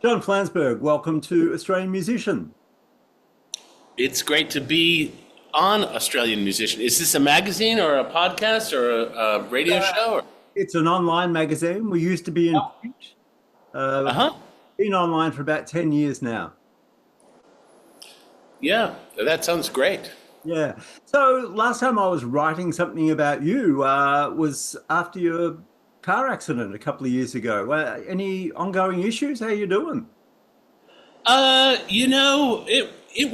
John Flansburgh, welcome to Australian Musician. It's great to be on Australian Musician. Is this a magazine or a podcast or a radio show? It's an online magazine. We used to be in print. Uh-huh. Been online for about 10 years now. Yeah, that sounds great. Yeah. So last time I was writing something about you was after your car accident a couple of years ago. Any ongoing issues? How you doing? It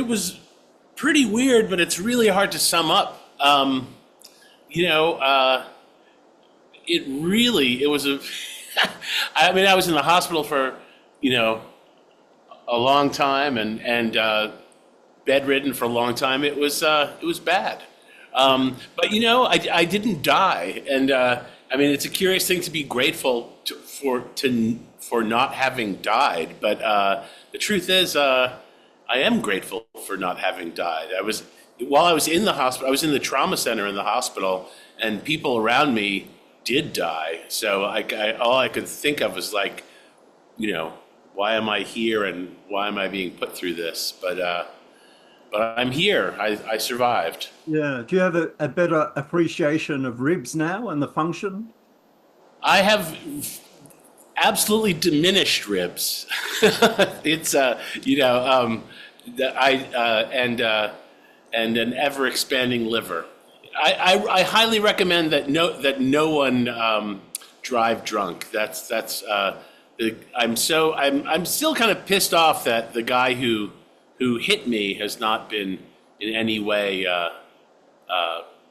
was pretty weird, but it's really hard to sum up. You know, it was a. I mean, I was in the hospital for a long time and bedridden for a long time. It was bad. But I didn't die, and I mean, it's a curious thing to be grateful for not having died. But the truth is, I am grateful for not having died. While I was in the hospital, I was in the trauma center in the hospital, and people around me did die. So all I could think of was like, why am I here and why am I being put through this? But I'm here. I survived. Yeah. Do you have a better appreciation of ribs now and the function? I have absolutely diminished ribs. It's and an ever expanding liver. I highly recommend that no one drive drunk. I'm still kind of pissed off that the guy who hit me has not been in any way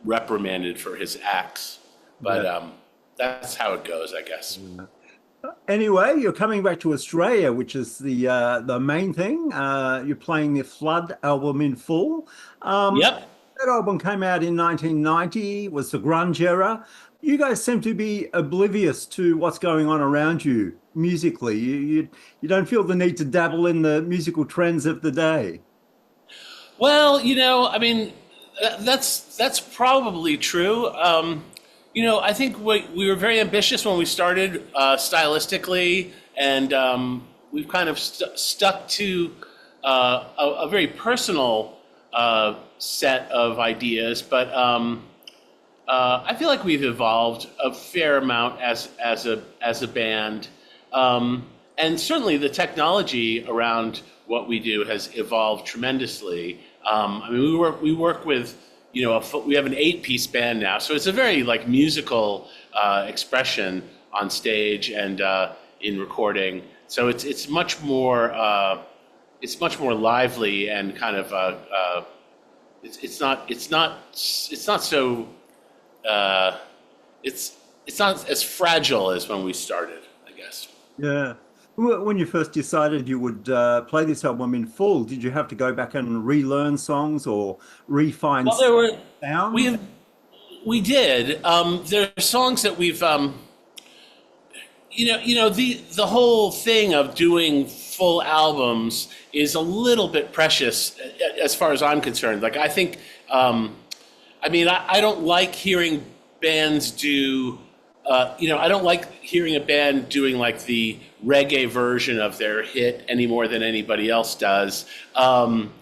reprimanded for his acts. But that's how it goes, I guess. Anyway, you're coming back to Australia, which is the main thing. You're playing the Flood album in full. Yep. That album came out in 1990, was the grunge era. You guys seem to be oblivious to what's going on around you musically. You don't feel the need to dabble in the musical trends of the day. Well, I mean, that's probably true. I think we were very ambitious when we started stylistically, and we've kind of stuck to a very personal set of ideas. But I feel like we've evolved a fair amount as a band, and certainly the technology around what we do has evolved tremendously. I mean, we work with. We have an 8-piece band now, so it's a very musical expression on stage and in recording. So it's much more lively and kind of it's not so it's not as fragile as when we started, I guess. Yeah. When you first decided you would play this album in full, did you have to go back and relearn songs or refine sounds? We did. There are songs that we've the whole thing of doing full albums is a little bit precious as far as I'm concerned. Like I think I don't like hearing bands do I don't like hearing a band doing like the reggae version of their hit any more than anybody else does. But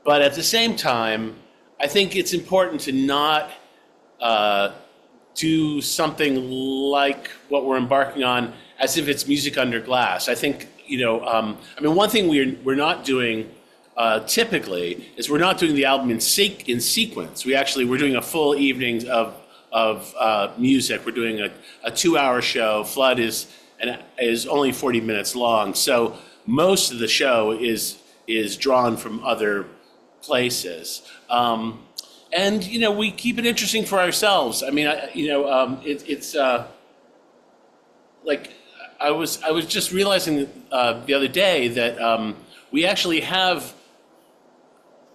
at the same time, I think it's important to not do something like what we're embarking on as if it's music under glass. I think, one thing we're not doing typically is we're not doing the album in sequence. We're doing a full evening of music. We're doing a 2-hour show. Flood is only 40 minutes long, so most of the show is drawn from other places, and we keep it interesting for ourselves. I mean, it's like I was just realizing the other day that we actually have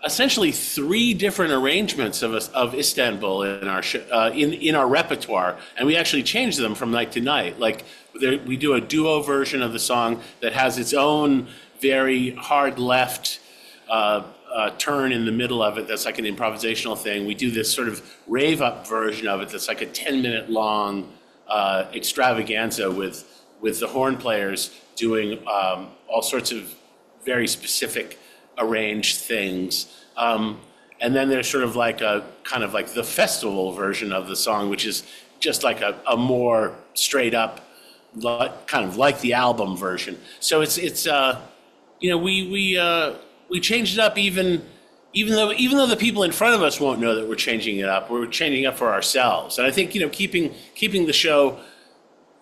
essentially 3 different arrangements of Istanbul in our in our repertoire, and we actually change them from night to night. Like we do a duo version of the song that has its own very hard left turn in the middle of it. That's like an improvisational thing. We do this sort of rave up version of it that's like a 10-minute long extravaganza with with the horn players doing all sorts of very specific arranged things. And then there's sort of like a kind of like the festival version of the song, which is just like a more straight up, kind of like the album version. So it's you know, we changed it up even though the people in front of us won't know that we're changing it up. We're changing it up for ourselves. And I think, you know, keeping the show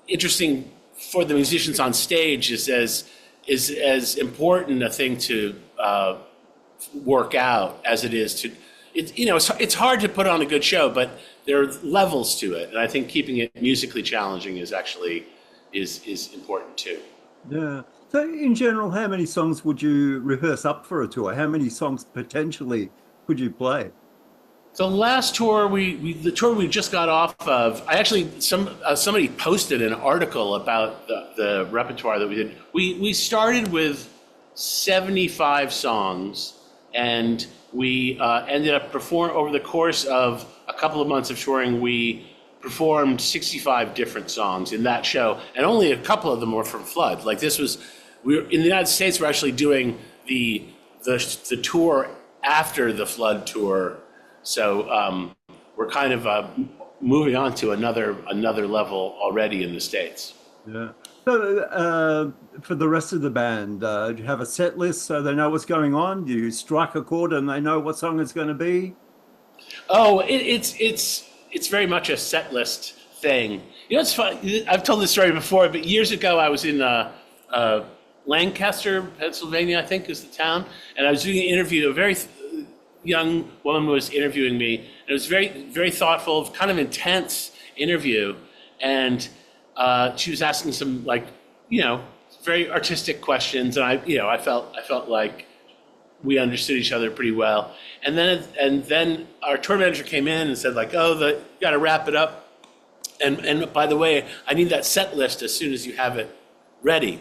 interesting for the musicians on stage is as important a thing to work out as it is to, you know, it's hard to put on a good show, but there are levels to it, and I think keeping it musically challenging is actually is important too. Yeah. So in general, how many songs would you rehearse up for a tour? How many songs potentially could you play? The last tour the tour we just got off of, I actually somebody posted an article about the repertoire that we did. We started with 75 songs, and we ended up over the course of a couple of months of touring, we performed 65 different songs in that show, and only a couple of them were from Flood. Like in the United States, we're actually doing the tour after the Flood tour, so we're kind of moving on to another level already in the States. Yeah. So for the rest of the band, do you have a set list so they know what's going on? Do you strike a chord and they know what song it's going to be? Oh, it's very much a set list thing. You know, it's fun. I've told this story before, but years ago I was in Lancaster, Pennsylvania, I think is the town, and I was doing an interview. A very young woman was interviewing me, and it was very, very thoughtful, kind of intense interview, and she was asking some, like, you know, very artistic questions, and I felt like we understood each other pretty well. And then our tour manager came in and said, like, oh, you got to wrap it up. And by the way, I need that set list as soon as you have it ready.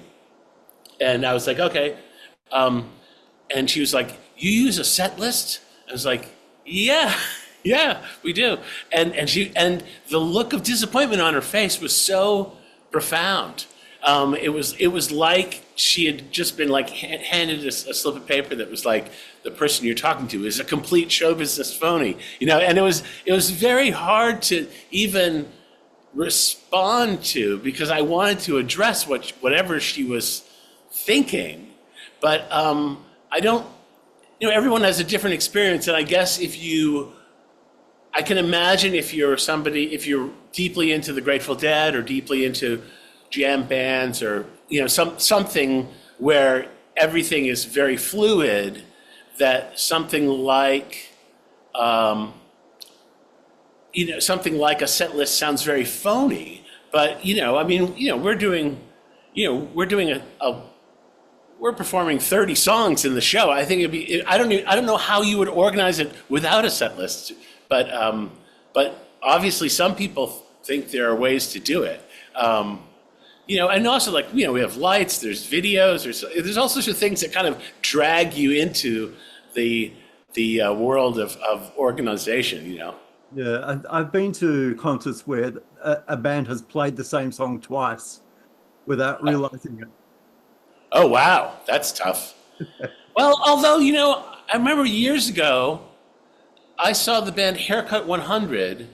And I was like, okay. And she was like, you use a set list? I was like, yeah, we do. And the look of disappointment on her face was so profound. It was like she had just been like handed a slip of paper that was like, the person you're talking to is a complete show business phony, you know. And it was very hard to even respond to, because I wanted to address whatever she was thinking, but I don't. You know, everyone has a different experience, and I guess I can imagine if you're deeply into the Grateful Dead or deeply into jam bands, or, you know, something where everything is very fluid, that something like something like a set list sounds very phony. But, you know, I mean, you know, we're performing 30 songs in the show. I think I don't know how you would organize it without a set list, but obviously some people think there are ways to do it. You know, and also, like, you know, we have lights, there's videos, there's all sorts of things that kind of drag you into the world of organization, you know. Yeah, I've been to concerts where a band has played the same song twice without realizing it. Oh, wow, that's tough. Well, although, you know, I remember years ago, I saw the band Haircut 100,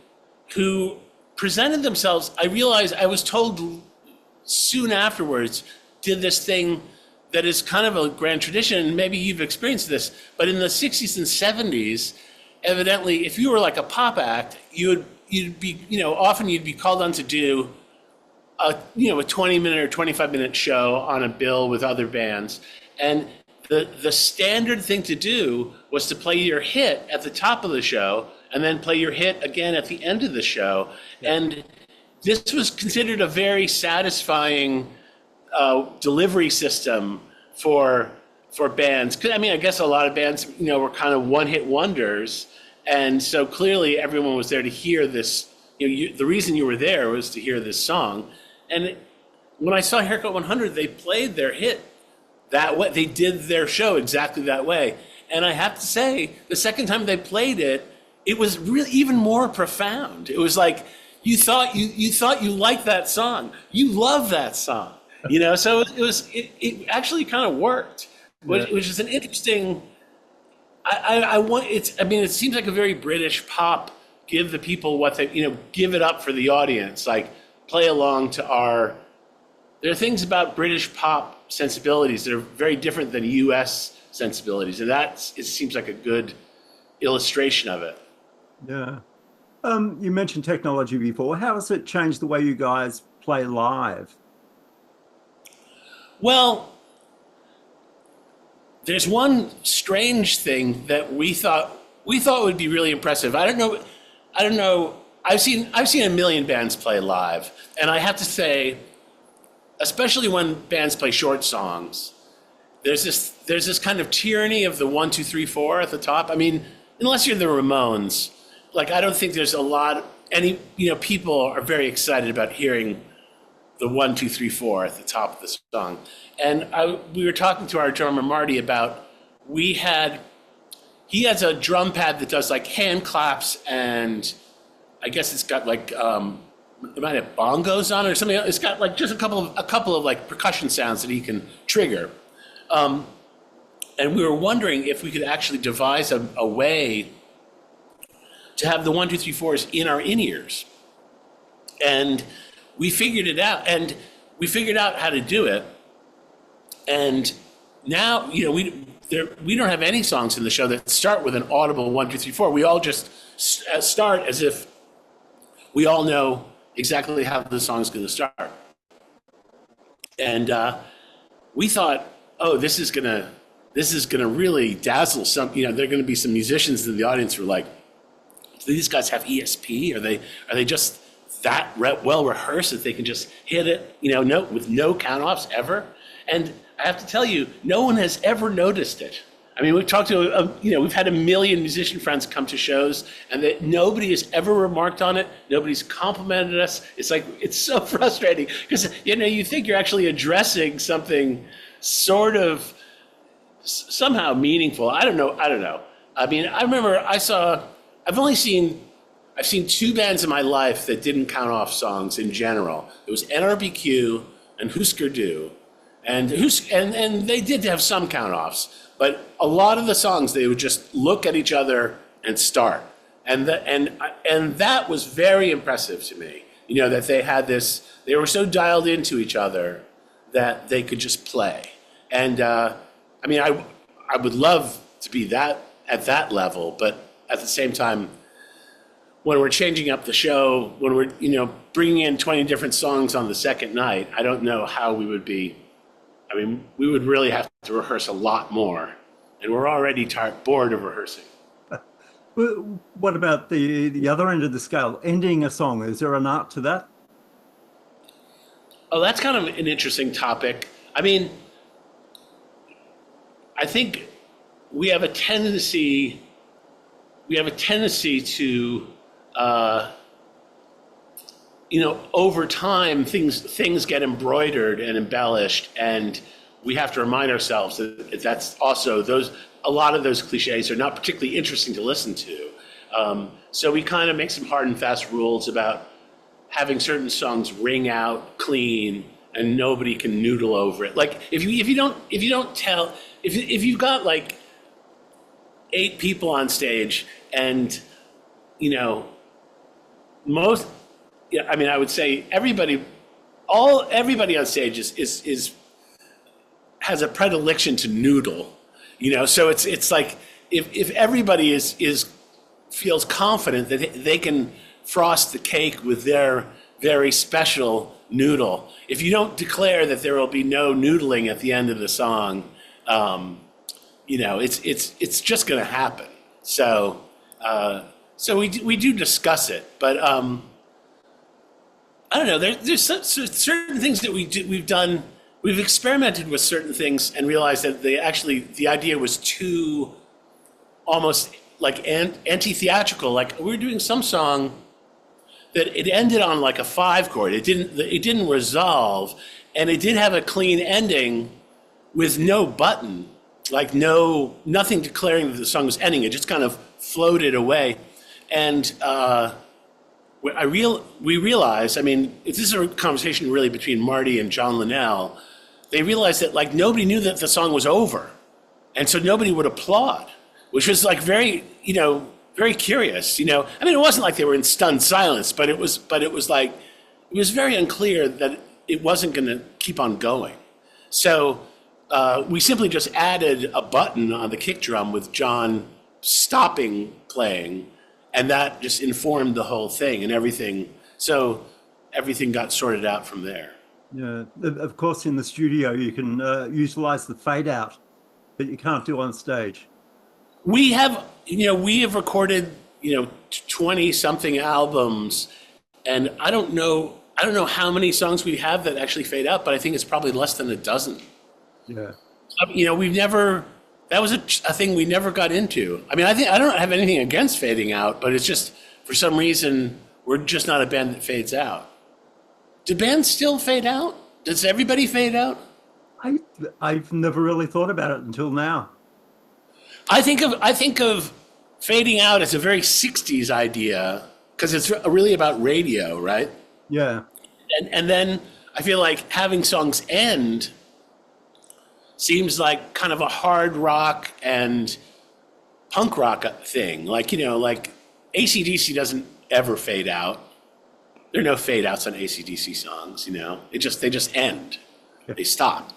who presented themselves. I realized, I was told soon afterwards, did this thing that is kind of a grand tradition, and maybe you've experienced this, but in the 60s and 70s, evidently, if you were like a pop act, you'd be, you know, often you'd be called on to do a 20-minute or 25-minute show on a bill with other bands. And the standard thing to do was to play your hit at the top of the show and then play your hit again at the end of the show. And this was considered a very satisfying delivery system for bands. 'Cause, I mean, I guess a lot of bands, you know, were kind of one-hit wonders. And so clearly everyone was there to hear this. You know, the reason you were there was to hear this song. And when I saw Haircut 100, they played their hit that way. They did their show exactly that way. And I have to say, the second time they played it, it was really even more profound. It was like, you thought you liked that song. You love that song. So it actually kind of worked, which is an interesting. It seems like a very British pop. Give the people what they, give it up for the audience. Like play along to our. There are things about British pop sensibilities that are very different than U.S. sensibilities, and it seems like a good illustration of it. Yeah. You mentioned technology before. How has it changed the way you guys play live? Well, there's one strange thing that we thought would be really impressive. I don't know. I've seen a million bands play live, and I have to say, especially when bands play short songs, there's this kind of tyranny of the 1, 2, 3, 4 at the top. I mean, unless you're the Ramones, like I don't think there's people are very excited about hearing the 1, 2, 3, 4 at the top of the song. And we were talking to our drummer Marty about he has a drum pad that does like hand claps, and I guess it's got like it might have bongos on it or something. It's got like just a couple of like percussion sounds that he can trigger. And we were wondering if we could actually devise a way to have the 1, 2, 3, 4s in our in-ears. And we figured it out, and we figured out how to do it. And now, we don't have any songs in the show that start with an audible 1, 2, 3, 4. We all just start as if we all know exactly how the song's going to start. And we thought, oh, this is gonna really dazzle some. There are going to be some musicians in the audience who are like, do these guys have ESP? Are they just that well rehearsed that they can just hit it, with no count offs ever? And I have to tell you, no one has ever noticed it. I mean, we've talked to, we've had a million musician friends come to shows, and that nobody has ever remarked on it. Nobody's complimented us. It's like, it's so frustrating because, you think you're actually addressing something sort of somehow meaningful. I don't know. I mean, I remember I've seen 2 bands in my life that didn't count off songs in general. It was NRBQ and Husker Du. And they did have some count offs. But a lot of the songs, they would just look at each other and start. And that was very impressive to me. That they had this, they were so dialed into each other that they could just play. And I would love to be at that level, but at the same time, when we're changing up the show, when we're, bringing in 20 different songs on the second night, I don't know how we would be. I mean, we would really have to rehearse a lot more, and we're already bored of rehearsing. What about the other end of the scale, ending a song? Is there an art to that? Oh, that's kind of an interesting topic. I mean, I think we have a tendency to, over time, things get embroidered and embellished, and we have to remind ourselves that that's also a lot of those cliches are not particularly interesting to listen to. So we kind of make some hard and fast rules about having certain songs ring out clean and nobody can noodle over it. Like if you've got like 8 people on stage and I would say everybody on stage has a predilection to noodle, so it's like if everybody feels confident that they can frost the cake with their very special noodle. If you don't declare that there will be no noodling at the end of the song, it's just going to happen. So we do discuss it, but I don't know. There's certain things that we've done. We've experimented with certain things and realized that the idea was too almost like anti-theatrical. Like we were doing some song that it ended on like a 5 chord. It didn't resolve, and it did have a clean ending with no button, like nothing declaring that the song was ending. It just kind of floated away. And we realized, I mean, if this is a conversation really between Marty and John Linnell, they realized that like nobody knew that the song was over. And so nobody would applaud, which was like very, very curious, I mean, it wasn't like they were in stunned silence, but it was like, it was very unclear that it wasn't going to keep on going. So we simply just added a button on the kick drum with John stopping playing, and that just informed the whole thing and everything. So everything got sorted out from there. Yeah, of course, in the studio, you can utilize the fade out that you can't do on stage. We have recorded, 20 something albums, and I don't know how many songs we have that actually fade out, but I think it's probably less than a dozen. Yeah. That was a thing we never got into. I mean, I don't have anything against fading out, but it's just, for some reason, we're just not a band that fades out. Do bands still fade out? Does everybody fade out? I've never really thought about it until now. I think of fading out as a very 60s idea, because it's really about radio, right? Yeah. And then I feel like having songs end seems like kind of a hard rock and punk rock thing. Like, like AC/DC doesn't ever fade out. There are no fade outs on AC/DC songs, they just end. They stop.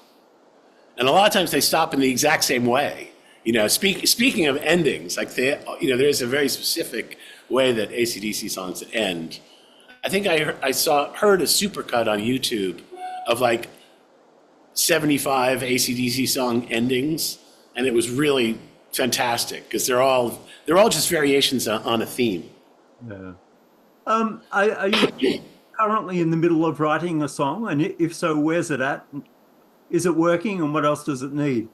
And a lot of times they stop in the exact same way. Speaking of endings, like there's a very specific way that AC/DC songs end. I think I heard a supercut on YouTube of like 75 AC/DC song endings, and it was really fantastic because they're all just variations on a theme. Yeah. Are you currently in the middle of writing a song, and if so, where's it at? Is it working, and what else does it need?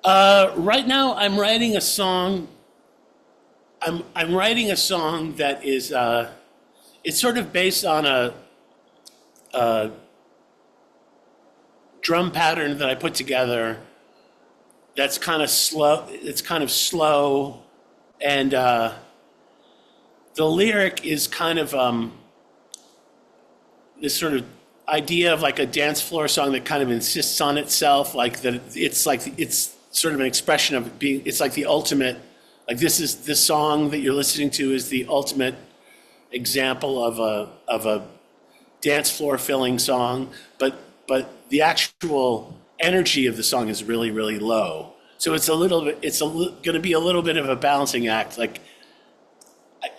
Right now, I'm writing a song. I'm writing a song that is it's sort of based on a drum pattern that I put together. That's kind of slow. It's kind of slow, and the lyric is kind of this sort of idea of like a dance floor song that kind of insists on itself, like that it's sort of an expression of being, it's like the ultimate, like this song that you're listening to is the ultimate example of a dance floor filling song, but the actual energy of the song is really, really low. So it's going to be a little bit of a balancing act. Like,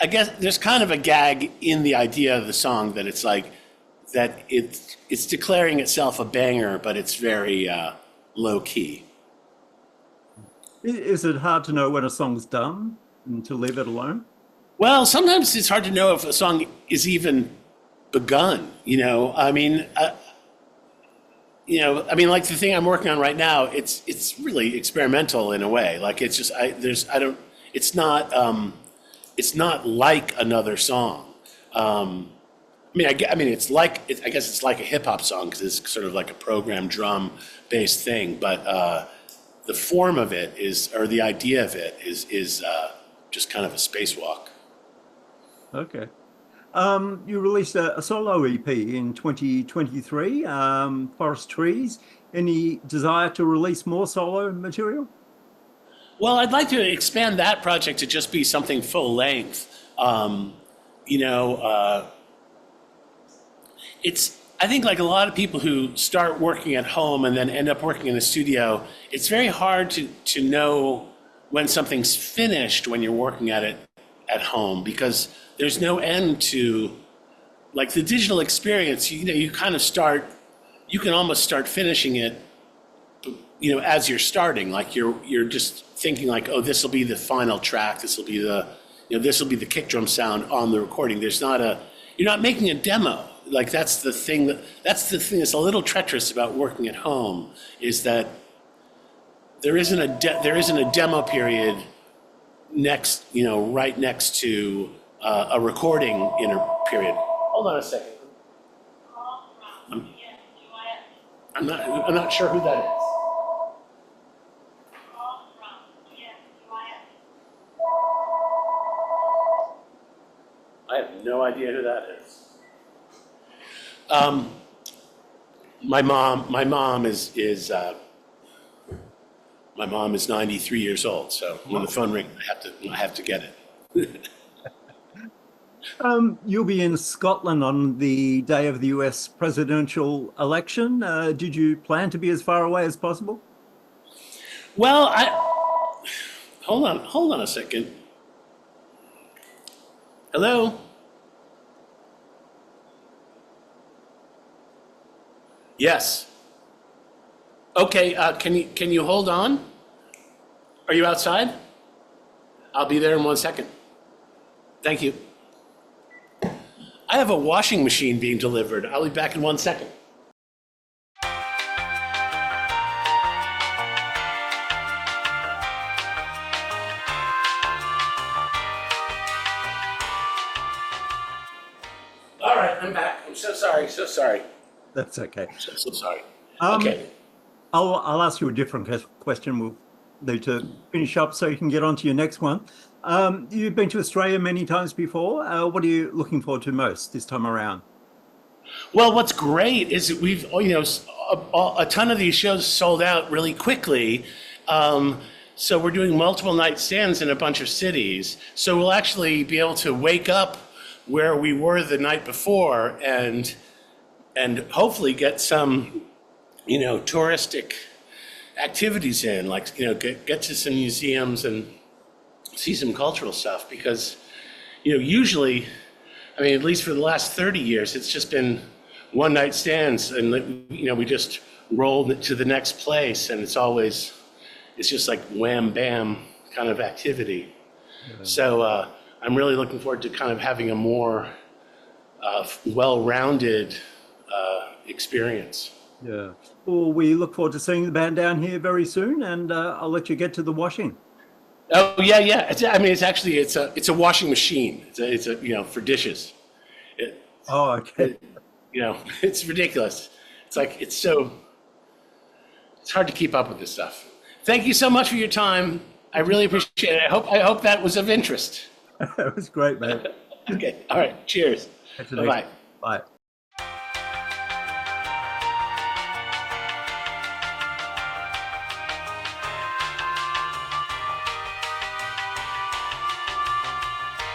I guess there's kind of a gag in the idea of the song that it's like, that it's declaring itself a banger, but it's very low key. Is it hard to know when a song's done and to leave it alone? Well, sometimes it's hard to know if a song is even begun. I mean, like the thing I'm working on right now, it's really experimental in a way. Like it's just it's not like another song. I guess it's like a hip hop song because it's sort of like a programmed drum based thing, but the form of it or the idea of it is just kind of a spacewalk. Okay. You released a solo EP in 2023, Forest Trees. Any desire to release more solo material? Well, I'd like to expand that project to just be something full length. I think like a lot of people who start working at home and then end up working in the studio, it's very hard to know when something's finished when you're working at it at home, because there's no end to, like, the digital experience. You kind of you can almost start finishing it, as you're starting. Like you're just thinking like, oh, this will be the final track. This will be this will be the kick drum sound on the recording. You're not making a demo. Like that's the thing that's a little treacherous about working at home, is that there isn't a demo period right next to a recording period. Hold on a second. I'm not sure who that is. I have no idea who that is. My mom is 93 years old, so when the phone rings, I have to get it. You'll be in Scotland on the day of the US presidential election. Did you plan to be as far away as possible? Well, hold on a second. Hello? Yes. Okay, can you hold on? Are you outside? I'll be there in 1 second. Thank you. I have a washing machine being delivered. I'll be back in 1 second. All right, I'm back. I'm so sorry. That's okay. So sorry. Um, Okay. I'll ask you a different question. We'll need to finish up so you can get on to your next one. You've been to Australia many times before. What are you looking forward to most this time around? Well, what's great is that we've, a ton of these shows sold out really quickly. So we're doing multiple night stands in a bunch of cities. So we'll actually be able to wake up where we were the night before and hopefully get some, touristic activities in, like, get to some museums and see some cultural stuff because, usually, at least for the last 30 years, it's just been one night stands and, we just roll to the next place and it's just like wham, bam kind of activity. Yeah. So I'm really looking forward to kind of having a more well-rounded experience. Yeah. Well, we look forward to seeing the band down here very soon, and I'll let you get to the washing. Oh yeah. It's a washing machine. It's a for dishes. Oh, okay. It's ridiculous. It's hard to keep up with this stuff. Thank you so much for your time. I really appreciate it. I hope that was of interest. It was great, man. Okay. All right. Cheers. Bye. Bye.